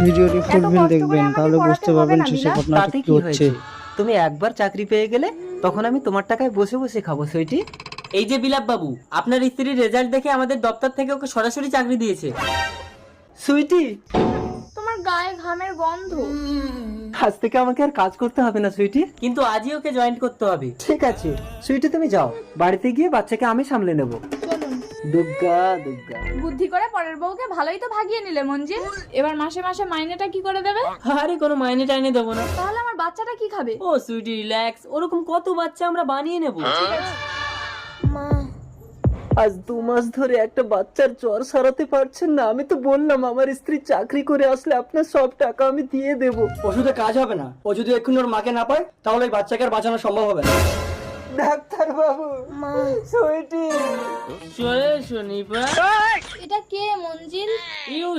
ভিডিওটি ফুল এত ভিউ কষ্ট করে দেখবেন, আমাকে তাহলে পড়াতে বুঝতে হবে পারবেন না, শেষে বিলাস? ঘটনাটি তাতে কি কি হচ্ছে। হয়েছে? তুমি একবার চাকরি পেয়ে গেলে তখন আমি তোমার টাকায় বসে বসে খাবো সুইটি। এই যে বিলাপ বাবু, আপনার স্ত্রীর রেজাল্ট দেখে আমাদের দপ্তর থেকে ওকে সরাসরি চাকরি দিয়েছে। সুইটি, তোমার গায়ে ঘামের গন্ধ। আজ থেকে আমাকে আর কাজ করতে হবে না সুইটি। কিন্তু আজই ওকে জয়েন করতে হবে। ঠিক আছে সুইটি, তুমি যাও, বাড়িতে গিয়ে বাচ্চাকে আমি সামলে নেব। চলুন। দুর্গা দুর্গা। বুদ্ধি করে পরের বউকে ভালোই তো ভাগিয়ে নিলে মঞ্জিল। এবার মাসে মাসে মাইনেটা কি করে দেবে? আরে কোনো মাইনে টাইনে দেবো না। তাহলে আমার বাচ্চাটা কি খাবে? ও সুইটি রিল্যাক্স, ওরকম কত বাচ্চা আমরা বানিয়ে নেব। মা, আজ 2 মাস ধরে একটা বাচ্চার জ্বর সারাতে পারছেন না। আমি তো বললাম আমার স্ত্রী চাকরি করে আসলে আপনার সব টাকা আমি দিয়ে দেব। ওষুধে কাজ হবে না, ও যদি এক্ষুনি ওর মাকে না পায় তাহলে ওই বাচ্চাকে আর বাঁচানো সম্ভব হবে না। ডাক্তার বাবু, মা, সুইটি। চলে এসো নিপা। এটা কে মঞ্জিল? ইউ